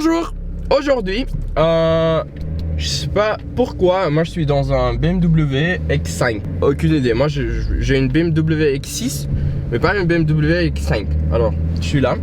Bonjour. Aujourd'hui, je sais pas pourquoi, moi je suis dans un BMW X5. Aucune idée, moi j'ai une BMW X6, mais pas une BMW X5. Alors, je suis là.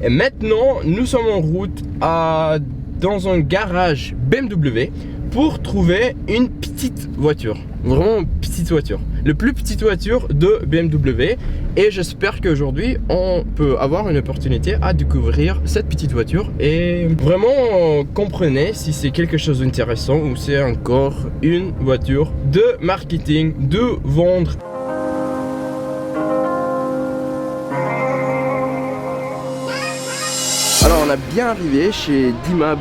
Et maintenant, nous sommes en route dans un garage BMW pour trouver une petite voiture. Vraiment une petite voiture. Le plus petite voiture de BMW. Et j'espère qu'aujourd'hui, on peut avoir une opportunité à découvrir cette petite voiture. Et vraiment, comprenez si c'est quelque chose d'intéressant ou c'est encore une voiture de marketing, de vendre. Alors, on a bien arrivé chez Dimab,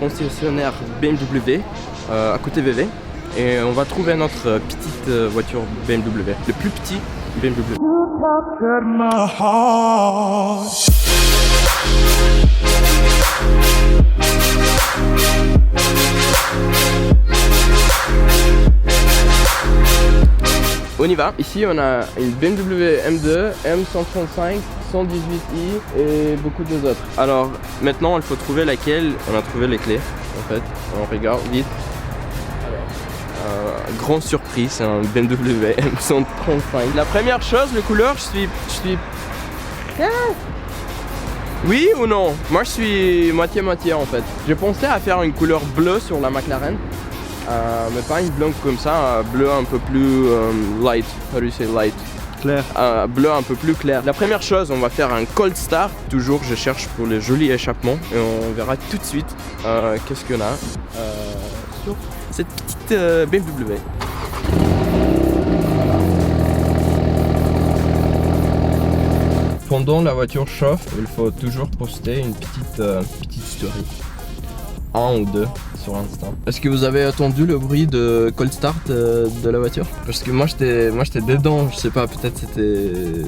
concessionnaire BMW, à côté VV. Et on va trouver notre petite voiture BMW, le plus petit BMW. On y va. Ici on a une BMW M2, M135, 118i et beaucoup d'autres. Alors maintenant il faut trouver laquelle. On a trouvé les clés en fait. On regarde vite. Grande surprise, c'est un BMW M135. La première chose, les couleurs, je suis... Oui ou non? Moi je suis moitié-moitié en fait. J'ai pensé à faire une couleur bleue sur la McLaren. Mais pas une bleu comme ça, bleu un peu plus light. How do you say light? Clair. Bleu un peu plus clair. La première chose, on va faire un cold start. Toujours, je cherche pour les jolis échappements. Et on verra tout de suite qu'est-ce qu'on a sur cette petite BMW. Pendant la voiture chauffe, il faut toujours poster une petite story. 1 ou 2 sur Insta. Est-ce que vous avez entendu le bruit de cold start de la voiture? Parce que moi j'étais dedans, je sais pas, peut-être c'était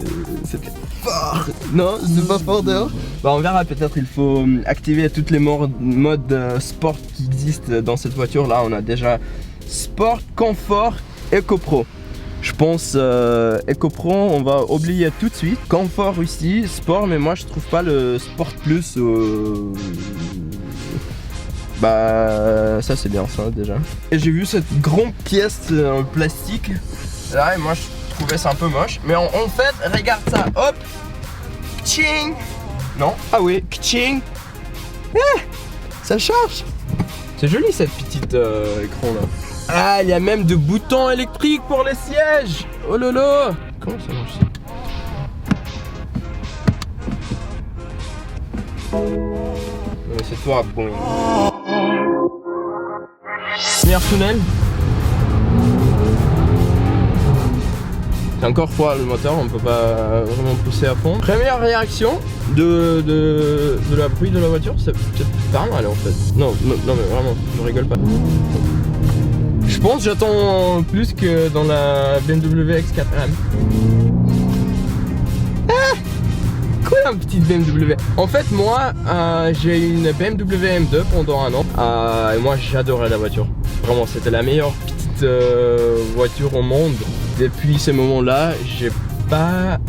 fort. Non, c'est pas fort dehors. Bah on verra, peut-être il faut activer toutes les modes sport qui existent dans cette voiture là. On a déjà Sport, Confort, Eco Pro. Je pense Eco Pro on va oublier tout de suite. Confort aussi, Sport, mais moi je trouve pas le Sport Plus bah ça c'est bien ça déjà. Et j'ai vu cette grande pièce en plastique là et moi je trouvais ça un peu moche. Mais en fait regarde ça, hop, tching. Non, ah oui, tching. Ça charge. C'est joli cette petite écran là. Ah il y a même de boutons électriques pour les sièges. Oh lolo. Comment ça marche ça? Mais c'est toi bon. Première tunnel. C'est encore froid le moteur, on peut pas vraiment pousser à fond. Première réaction de la bruit de la voiture, c'est pas mal en fait. Non mais vraiment, je rigole pas. Je pense que j'attends plus que dans la BMW X4M. Quoi une petite BMW? En fait moi j'ai une BMW M2 pendant un an et moi j'adorais la voiture. Vraiment c'était la meilleure petite voiture au monde. Depuis ce moment là j'ai pas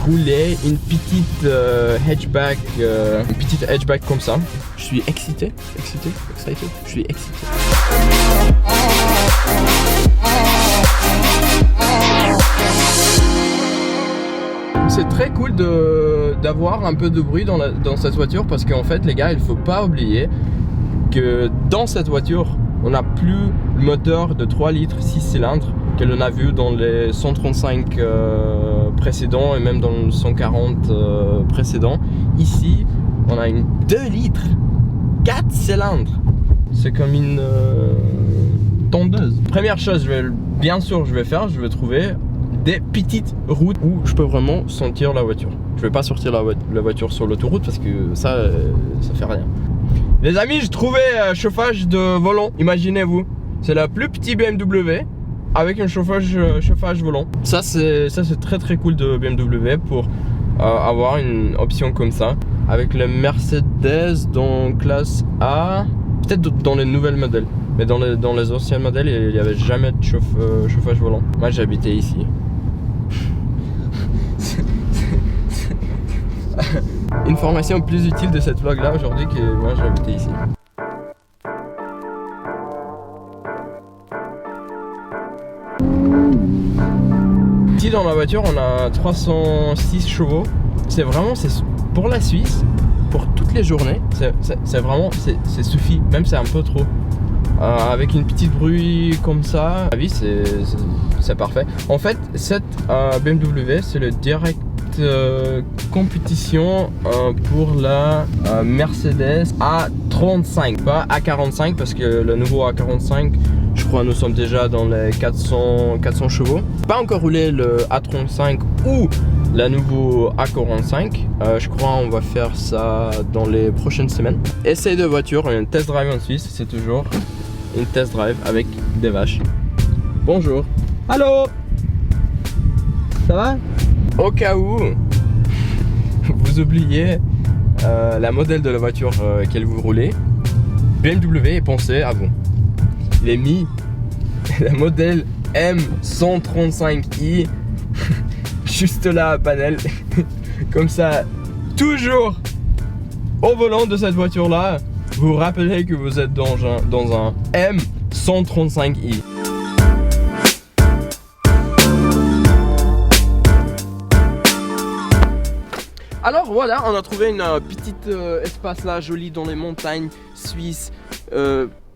roulé une petite hatchback comme ça. Je suis excité. Je suis excité. C'est très cool d'avoir un peu de bruit dans cette voiture parce qu'en fait les gars il faut pas oublier que dans cette voiture on n'a plus le moteur de 3 litres 6 cylindres que l'on a vu dans les 135 précédents et même dans le 140 précédents. Ici on a une 2 litres 4 cylindres. C'est comme une tondeuse. Première chose je vais trouver des petites routes où je peux vraiment sentir la voiture. Je vais pas sortir la voiture sur l'autoroute parce que ça fait rien. Les amis, j'ai trouvé chauffage de volant. Imaginez-vous, c'est la plus petite BMW avec un chauffage volant. Ça c'est très très cool de BMW pour avoir une option comme ça. Avec le Mercedes dans classe A, peut-être dans les nouvelles modèles. Mais dans les anciens modèles, il n'y avait jamais de chauffage volant. Moi j'habitais ici. une formation plus utile de cette vlog là aujourd'hui que moi j'habitais ici. Ici dans la voiture on a 306 chevaux. C'est vraiment, c'est pour la Suisse, pour toutes les journées, c'est vraiment, c'est suffit, même c'est un peu trop. Avec une petite bruit comme ça, à vie c'est parfait. En fait cette BMW c'est le direct compétition pour la Mercedes A35, pas A45 parce que le nouveau A45 je crois nous sommes déjà dans les 400 chevaux. Pas encore roulé le A35 ou la nouveau A45, je crois on va faire ça dans les prochaines semaines. Essai de voiture, une test drive en Suisse, c'est toujours une test drive avec des vaches. Bonjour. Allô. Ça va? Au cas où vous oubliez la modèle de la voiture qu'elle vous roulez, BMW est pensé à vous. Il est mis la modèle M135i juste là à panel. Comme ça, toujours au volant de cette voiture là, vous vous rappelez que vous êtes dans un M135i. Alors voilà, on a trouvé une petite espace là joli dans les montagnes suisses.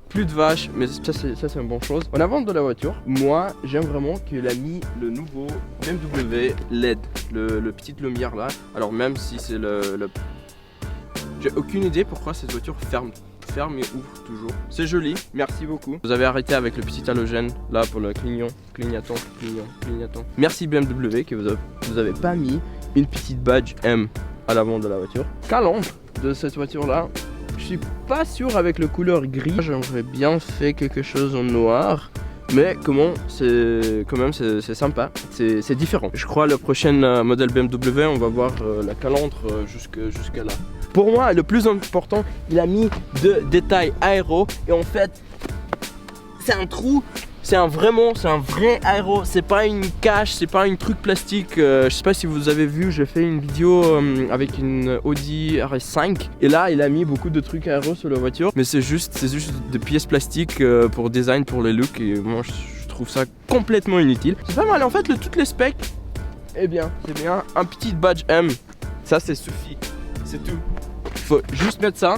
Plus de vaches, mais ça c'est une bonne chose. En avant de la voiture, moi j'aime vraiment qu'il a mis le nouveau BMW LED, le petite lumière là. Alors même si c'est j'ai aucune idée pourquoi cette voiture ferme et ouvre toujours. C'est joli, merci beaucoup. Vous avez arrêté avec le petit halogène là pour le clignotant. Merci BMW que vous avez pas mis une petite badge M à l'avant de la voiture. Calandre de cette voiture là, je suis pas sûr avec le couleur gris. J'aimerais bien faire quelque chose en noir, mais quand même c'est sympa, c'est différent. Je crois le prochain modèle BMW on va voir la calandre jusqu'à là. Pour moi le plus important, il a mis de détails aéro et en fait c'est un trou. C'est un vrai aéro, c'est pas une cache, c'est pas un truc plastique. Je sais pas si vous avez vu, j'ai fait une vidéo avec une Audi RS5 et là il a mis beaucoup de trucs aéro sur la voiture, mais c'est juste des pièces plastiques pour design, pour les looks, et moi je trouve ça complètement inutile. C'est pas mal en fait, toutes les specs, eh bien c'est bien, un petit badge M, ça c'est suffit, c'est tout. Faut juste mettre ça.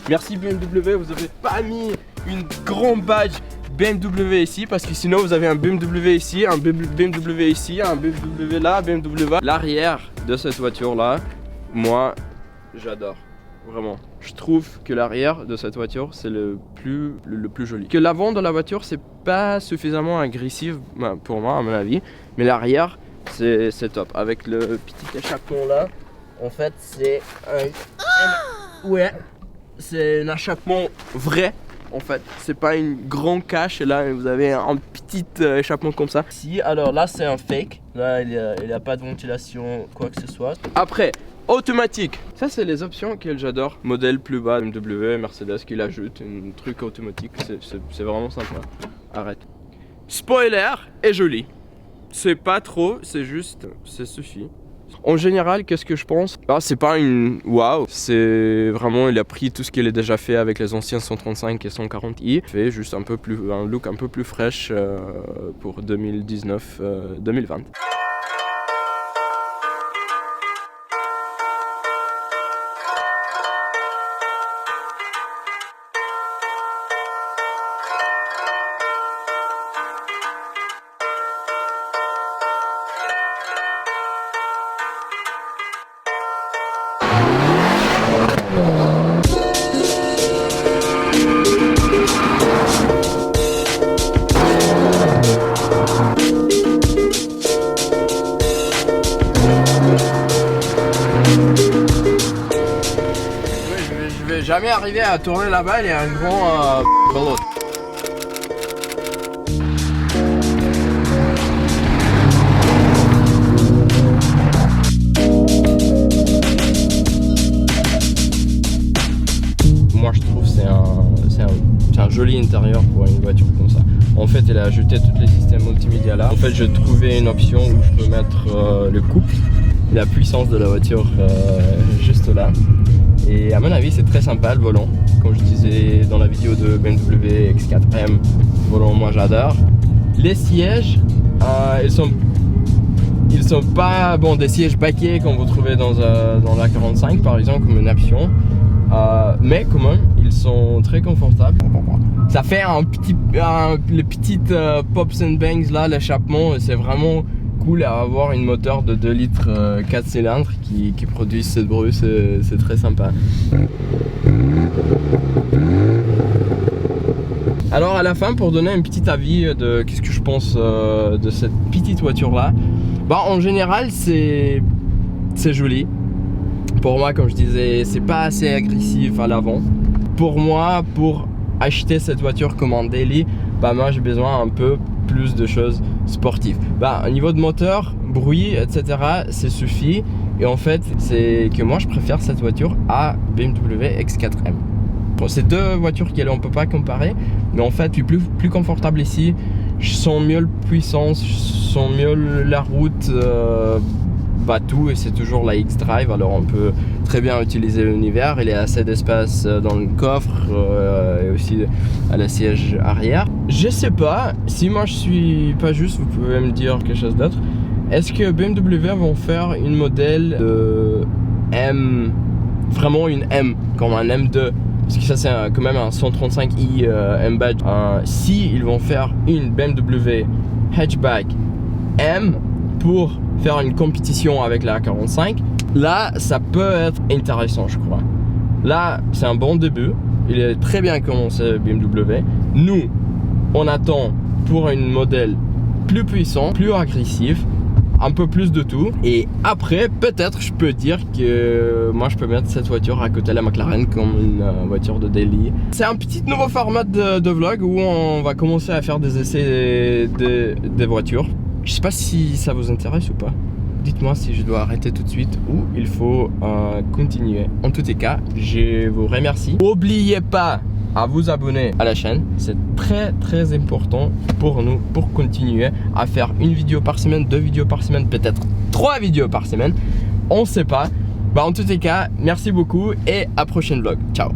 Merci BMW, vous avez pas mis une grande badge BMW ici parce que sinon vous avez un BMW ici, un BMW ici, un BMW là, BMW là. L'arrière de cette voiture là, moi j'adore vraiment. Je trouve que l'arrière de cette voiture c'est le plus joli. Que l'avant de la voiture c'est pas suffisamment agressif pour moi à mon avis, mais l'arrière c'est top. Avec le petit échappement là, en fait c'est c'est un échappement vrai. En fait, c'est pas une grande cache et là vous avez un petit échappement comme ça. Si, alors là c'est un fake. Là il y a pas de ventilation, quoi que ce soit. Après, automatique. Ça c'est les options que j'adore. Modèle plus bas, BMW, Mercedes qui l'ajoute un truc automatique. C'est vraiment sympa. Arrête. Spoiler est joli. C'est pas trop, c'est juste, ça suffit. En général, qu'est-ce que je pense? C'est pas une waouh, c'est vraiment, il a pris tout ce qu'il a déjà fait avec les anciens 135 et 140i, fait juste un look un peu plus fraîche pour 2019-2020. Je vais jamais arriver à tourner là-bas, il y a un grand bolot. Moi je trouve c'est un joli intérieur pour une voiture comme ça. En fait elle a ajouté tous les systèmes multimédia là. En fait j'ai trouvé une option où je peux mettre le couple, la puissance de la voiture juste là. Et à mon avis c'est très sympa le volant. Comme je disais dans la vidéo de BMW X4M, volant moi j'adore. Les sièges, ils sont pas des sièges baquets comme vous trouvez dans la 45 par exemple comme une option. Mais quand même ils sont très confortables. Ça fait les petites pops and bangs là, l'échappement, c'est vraiment cool à avoir une moteur de 2 litres 4 cylindres qui produit ce bruit, c'est très sympa. Alors à la fin, pour donner un petit avis de qu'est-ce que je pense de cette petite voiture là, en général c'est joli. Pour moi, comme je disais, c'est pas assez agressif à l'avant. Pour moi, pour acheter cette voiture comme en daily, moi j'ai besoin un peu plus de choses sportives. Au niveau de moteur, bruit, etc., c'est suffit. Et en fait, c'est que moi je préfère cette voiture à BMW X4M. Bon, c'est deux voitures qu'on ne peut pas comparer, mais en fait, je suis plus confortable ici. Je sens mieux la puissance, je sens mieux la route, tout, et c'est toujours la X-Drive. Alors on peut très bien utiliser l'univers, il y a assez d'espace dans le coffre et aussi à la siège arrière. Je sais pas, si moi je suis pas juste, vous pouvez me dire quelque chose d'autre. Est-ce que BMW vont faire une modèle de M, vraiment une M, comme un M2? Parce que ça c'est quand même un 135i M-Badge. Si ils vont faire une BMW hatchback M pour faire une compétition avec la 45, là ça peut être intéressant je crois. Là c'est un bon début, il est très bien commencé BMW. Nous on attend pour une modèle plus puissant, plus agressif, un peu plus de tout, et après peut-être je peux dire que moi je peux mettre cette voiture à côté de la McLaren comme une voiture de daily. C'est un petit nouveau format de vlog où on va commencer à faire des essais des voitures. Je sais pas si ça vous intéresse ou pas. Dites-moi si je dois arrêter tout de suite ou il faut continuer. En tous les cas, je vous remercie. N'oubliez pas à vous abonner à la chaîne. C'est très important pour nous, pour continuer à faire une vidéo par semaine, 2 vidéos par semaine, peut-être 3 vidéos par semaine. On sait pas. En tous les cas, merci beaucoup et à prochain vlog. Ciao.